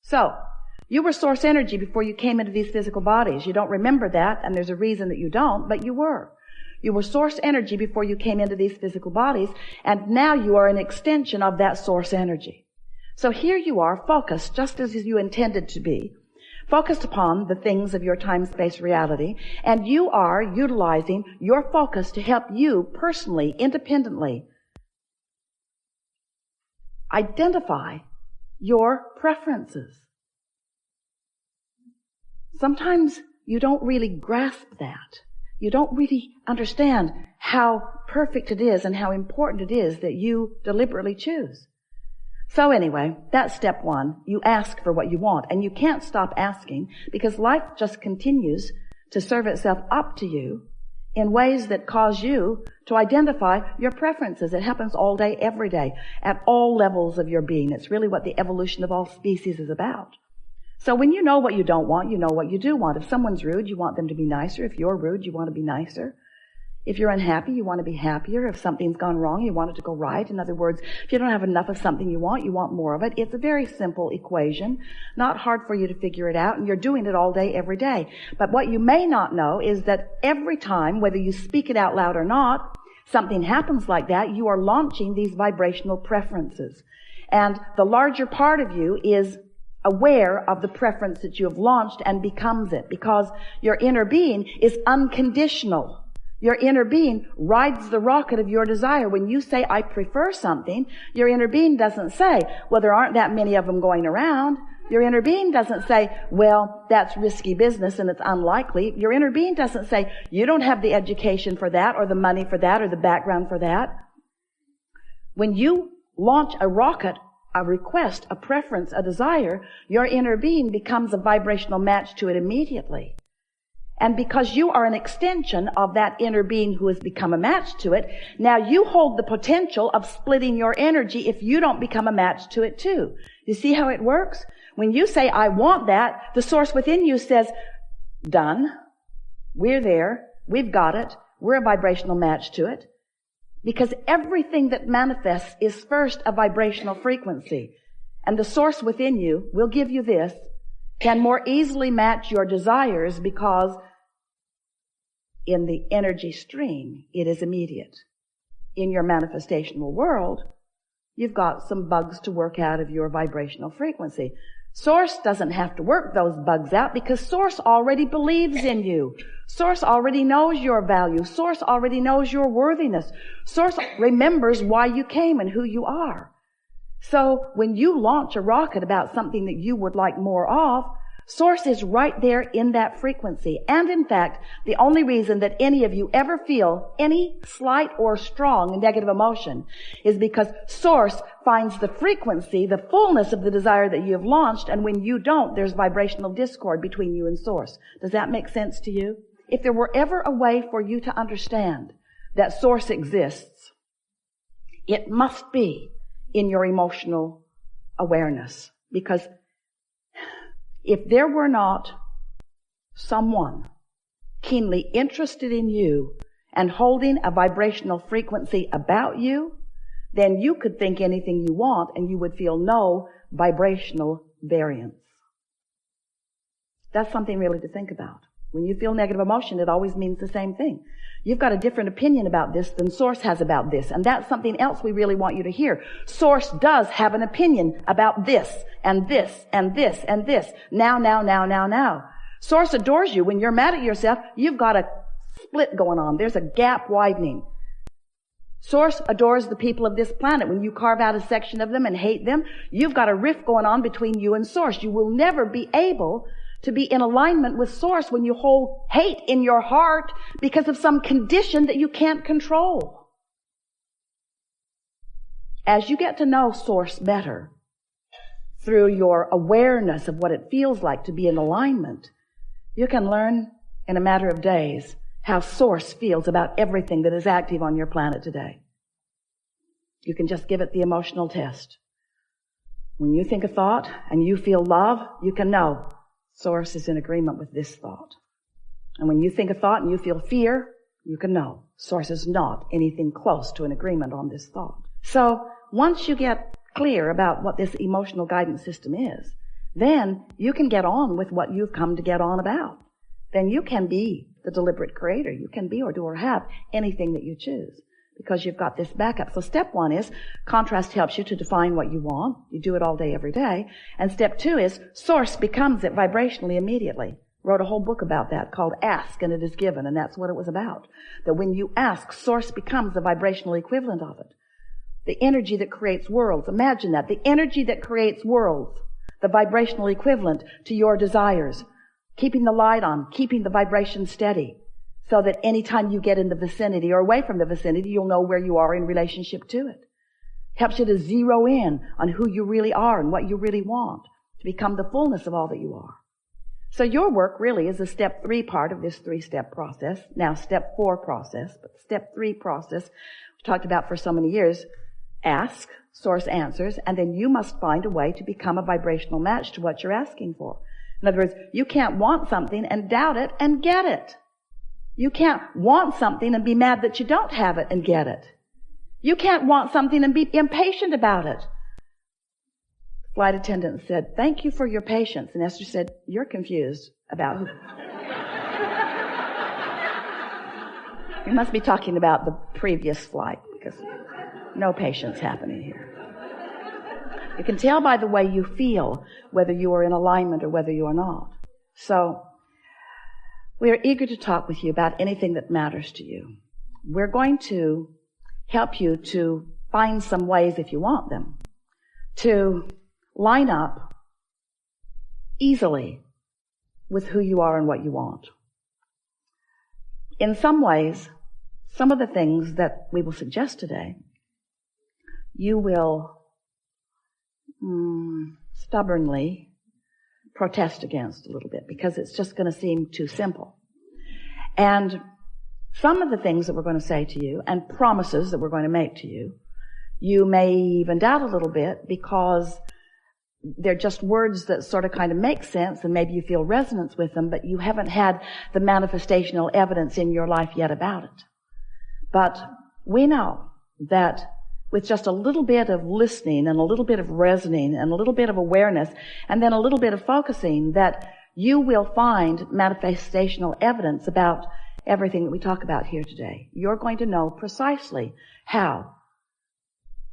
So, you were source energy before you came into these physical bodies. You don't remember that, and there's a reason that you don't, but you were. You were source energy before you came into these physical bodies, and now you are an extension of that source energy. So here you are, focused, just as you intended to be, focused upon the things of your time-space reality, and you are utilizing your focus to help you personally, independently, identify your preferences. Sometimes you don't really grasp that. You don't really understand how perfect it is and how important it is that you deliberately choose. So anyway, that's step one. You ask for what you want, and you can't stop asking because life just continues to serve itself up to you in ways that cause you to identify your preferences. It happens all day, every day, at all levels of your being. It's really what the evolution of all species is about. So when you know what you don't want, you know what you do want. If someone's rude, you want them to be nicer. If you're rude, you want to be nicer. If you're unhappy, you want to be happier. If something's gone wrong, you want it to go right. In other words, if you don't have enough of something you want more of it. It's a very simple equation, not hard for you to figure it out, and you're doing it all day, every day. But what you may not know is that every time, whether you speak it out loud or not, something happens like that, you are launching these vibrational preferences. And the larger part of you is aware of the preference that you have launched and becomes it, because your inner being is unconditional. Your inner being rides the rocket of your desire. When you say, I prefer something, your inner being doesn't say, well, there aren't that many of them going around. Your inner being doesn't say, well, that's risky business and it's unlikely. Your inner being doesn't say, you don't have the education for that or the money for that or the background for that. When you launch a rocket, a request, a preference, a desire, your inner being becomes a vibrational match to it immediately. And because you are an extension of that inner being who has become a match to it, now you hold the potential of splitting your energy if you don't become a match to it too. You see how it works? When you say, I want that, the source within you says, done. We're there. We've got it. We're a vibrational match to it. Because everything that manifests is first a vibrational frequency. And the source within you will give you this, can more easily match your desires because in the energy stream, it is immediate. In your manifestational world, you've got some bugs to work out of your vibrational frequency. Source doesn't have to work those bugs out because Source already believes in you. Source already knows your value. Source already knows your worthiness. Source remembers why you came and who you are. So when you launch a rocket about something that you would like more of, Source is right there in that frequency. And in fact, the only reason that any of you ever feel any slight or strong negative emotion is because Source finds the frequency, the fullness of the desire that you have launched, and when you don't, there's vibrational discord between you and Source. Does that make sense to you? If there were ever a way for you to understand that Source exists, it must be in your emotional awareness. Because if there were not someone keenly interested in you and holding a vibrational frequency about you, then you could think anything you want and you would feel no vibrational variance. That's something really to think about. When you feel negative emotion, it always means the same thing. You've got a different opinion about this than Source has about this. And that's something else we really want you to hear. Source does have an opinion about this and this and this and this. Now. Source adores you. When you're mad at yourself, you've got a split going on. There's a gap widening. Source adores the people of this planet. When you carve out a section of them and hate them, you've got a rift going on between you and Source. You will never be able to be in alignment with Source when you hold hate in your heart because of some condition that you can't control. As you get to know Source better through your awareness of what it feels like to be in alignment, you can learn in a matter of days how Source feels about everything that is active on your planet today. You can just give it the emotional test. When you think a thought and you feel love, you can know Source is in agreement with this thought. And when you think a thought and you feel fear, you can know Source is not anything close to an agreement on this thought. So once you get clear about what this emotional guidance system is, then you can get on with what you've come to get on about. Then you can be the deliberate creator. You can be or do or have anything that you choose because you've got this backup. So step 1 is contrast helps you to define what you want. You do it all day, every day. And step 2 is source becomes it vibrationally immediately. Wrote a whole book about that called Ask and It Is Given, and that's what it was about. That when you ask, source becomes the vibrational equivalent of it. The energy that creates worlds. Imagine that. The energy that creates worlds. The vibrational equivalent to your desires. Keeping the light on, keeping the vibration steady, so that anytime you get in the vicinity or away from the vicinity, you'll know where you are in relationship to it. Helps you to zero in on who you really are and what you really want, to become the fullness of all that you are. So your work really is the step 3 part of this 3-step process. Now step 4 process, but step 3 process we talked about for so many years. Ask, source answers, and then you must find a way to become a vibrational match to what you're asking for. In other words, you can't want something and doubt it and get it. You can't want something and be mad that you don't have it and get it. You can't want something and be impatient about it. The flight attendant said, "Thank you for your patience." And Esther said, "You're confused about who." We must be talking about the previous flight because no patience happening here. You can tell by the way you feel whether you are in alignment or whether you are not. So, we are eager to talk with you about anything that matters to you. We're going to help you to find some ways, if you want them, to line up easily with who you are and what you want. In some ways, some of the things that we will suggest today, you will stubbornly protest against a little bit because it's just going to seem too simple. And some of the things that we're going to say to you and promises that we're going to make to you, you may even doubt a little bit because they're just words that sort of kind of make sense and maybe you feel resonance with them, but you haven't had the manifestational evidence in your life yet about it. But we know that with just a little bit of listening and a little bit of resonating and a little bit of awareness and then a little bit of focusing, that you will find manifestational evidence about everything that we talk about here today. You're going to know precisely how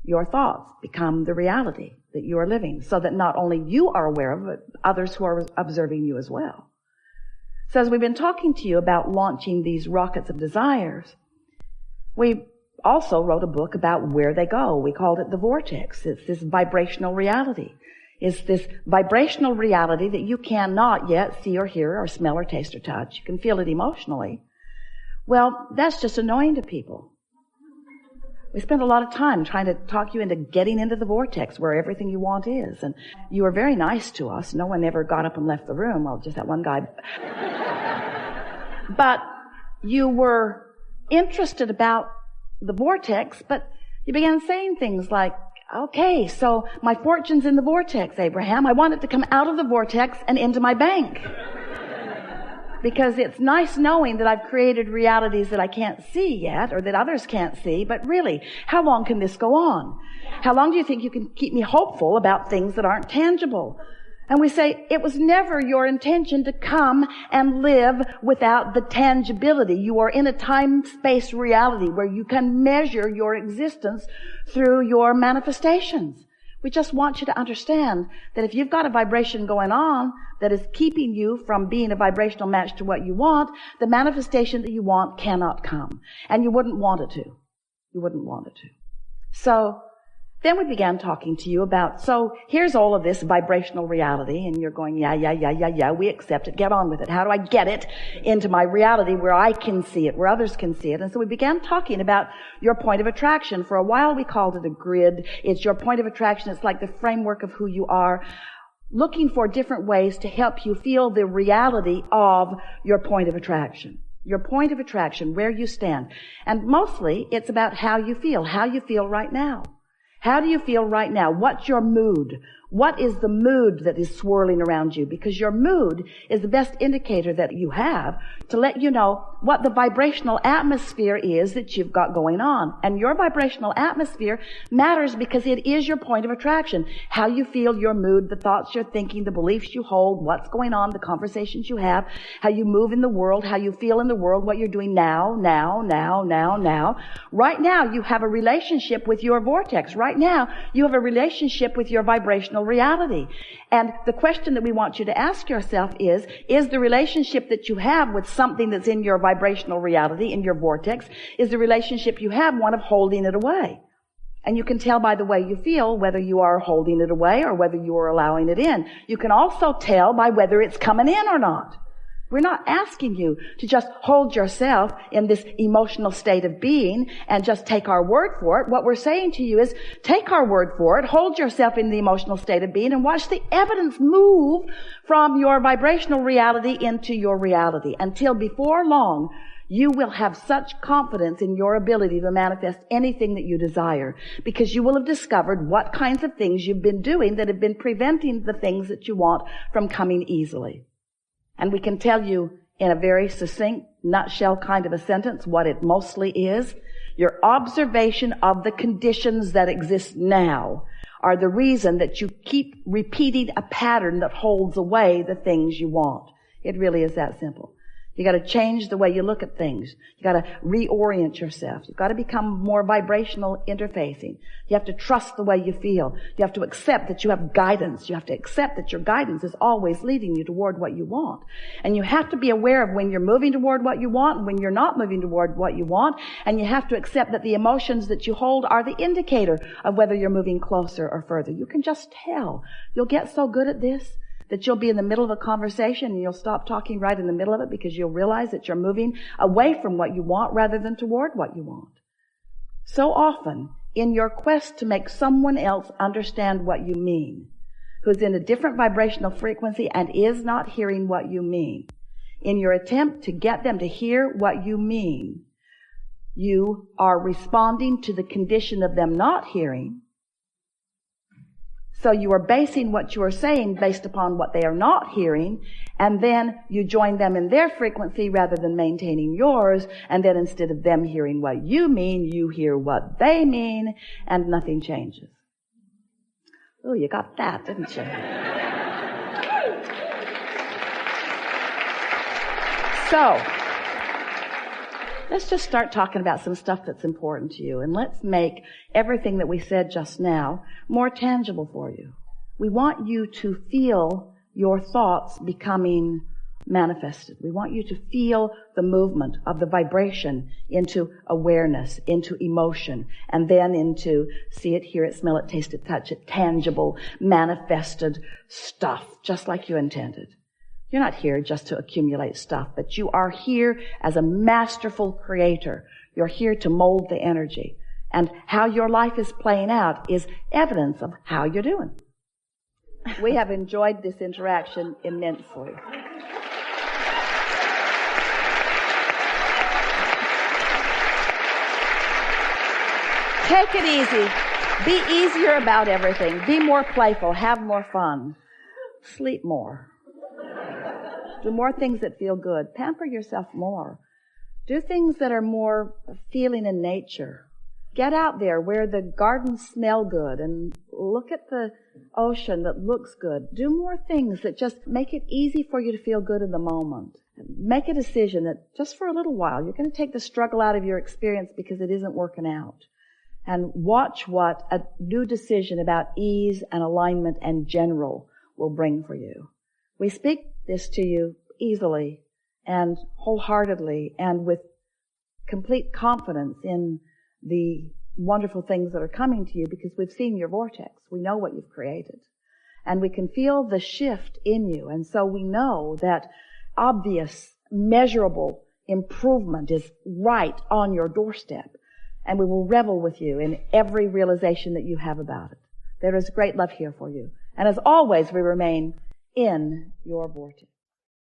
your thoughts become the reality that you are living, so that not only you are aware of it, but others who are observing you as well. So as we've been talking to you about launching these rockets of desires, we also wrote a book about where they go. We called it the Vortex. It's this vibrational reality. It's this vibrational reality that you cannot yet see or hear or smell or taste or touch. You can feel it emotionally. Well, that's just annoying to people. We spend a lot of time trying to talk you into getting into the vortex where everything you want is. And you were very nice to us. No one ever got up and left the room. Well, just that one guy. But you were interested about the vortex, but you began saying things like, "Okay, so my fortune's in the vortex, Abraham. I want it to come out of the vortex and into my bank. Because it's nice knowing that I've created realities that I can't see yet or that others can't see, but really, how long can this go on? How long do you think you can keep me hopeful about things that aren't tangible?" And we say, it was never your intention to come and live without the tangibility. You are in a time-space reality where you can measure your existence through your manifestations. We just want you to understand that if you've got a vibration going on that is keeping you from being a vibrational match to what you want, the manifestation that you want cannot come. And you wouldn't want it to. You wouldn't want it to. So then we began talking to you about, so here's all of this vibrational reality, and you're going, yeah, we accept it, get on with it. How do I get it into my reality where I can see it, where others can see it? And so we began talking about your point of attraction. For a while we called it a grid. It's your point of attraction. It's like the framework of who you are, looking for different ways to help you feel the reality of your point of attraction. Your point of attraction, where you stand. And mostly it's about how you feel right now. How do you feel right now? What's your mood? What is the mood that is swirling around you? Because your mood is the best indicator that you have to let you know what the vibrational atmosphere is that you've got going on. And your vibrational atmosphere matters because it is your point of attraction. How you feel, your mood, the thoughts you're thinking, the beliefs you hold, what's going on, the conversations you have, how you move in the world, how you feel in the world, what you're doing now. Right now, you have a relationship with your vortex. Right now, you have a relationship with your vibrational reality. And the question that we want you to ask yourself is the relationship that you have with something that's in your vibrational reality, in your vortex, is the relationship you have one of holding it away? And you can tell by the way you feel whether you are holding it away or whether you are allowing it in. You can also tell by whether it's coming in or not. We're not asking you to just hold yourself in this emotional state of being and just take our word for it. What we're saying to you is take our word for it, hold yourself in the emotional state of being, and watch the evidence move from your vibrational reality into your reality until before long you will have such confidence in your ability to manifest anything that you desire, because you will have discovered what kinds of things you've been doing that have been preventing the things that you want from coming easily. And we can tell you in a very succinct, nutshell kind of a sentence what it mostly is. Your observation of the conditions that exist now are the reason that you keep repeating a pattern that holds away the things you want. It really is that simple. You got to change the way you look at things. You got to reorient yourself. You've got to become more vibrational interfacing. You have to trust the way you feel. You have to accept that you have guidance. You have to accept that your guidance is always leading you toward what you want. And you have to be aware of when you're moving toward what you want and when you're not moving toward what you want. And you have to accept that the emotions that you hold are the indicator of whether you're moving closer or further. You can just tell. You'll get so good at this that you'll be in the middle of a conversation and you'll stop talking right in the middle of it because you'll realize that you're moving away from what you want rather than toward what you want. So often, in your quest to make someone else understand what you mean, who's in a different vibrational frequency and is not hearing what you mean, in your attempt to get them to hear what you mean, you are responding to the condition of them not hearing. So you are basing what you are saying based upon what they are not hearing, and then you join them in their frequency rather than maintaining yours, and then instead of them hearing what you mean, you hear what they mean, and nothing changes. Oh, you got that, didn't you? So, let's just start talking about some stuff that's important to you, and let's make everything that we said just now more tangible for you. We want you to feel your thoughts becoming manifested. We want you to feel the movement of the vibration into awareness, into emotion, and then into see it, hear it, smell it, taste it, touch it, tangible, manifested stuff, just like you intended. You're not here just to accumulate stuff, but you are here as a masterful creator. You're here to mold the energy. And how your life is playing out is evidence of how you're doing. We have enjoyed this interaction immensely. Take it easy. Be easier about everything. Be more playful. Have more fun. Sleep more. Do more things that feel good. Pamper yourself more. Do things that are more feeling in nature. Get out there where the gardens smell good and look at the ocean that looks good. Do more things that just make it easy for you to feel good in the moment. Make a decision that just for a little while, you're going to take the struggle out of your experience because it isn't working out. And watch what a new decision about ease and alignment and general will bring for you. We speak this to you easily and wholeheartedly and with complete confidence in the wonderful things that are coming to you because we've seen your vortex. We know what you've created. And we can feel the shift in you. And so we know that obvious, measurable improvement is right on your doorstep. And we will revel with you in every realization that you have about it. There is great love here for you. And as always, we remain in your vortex.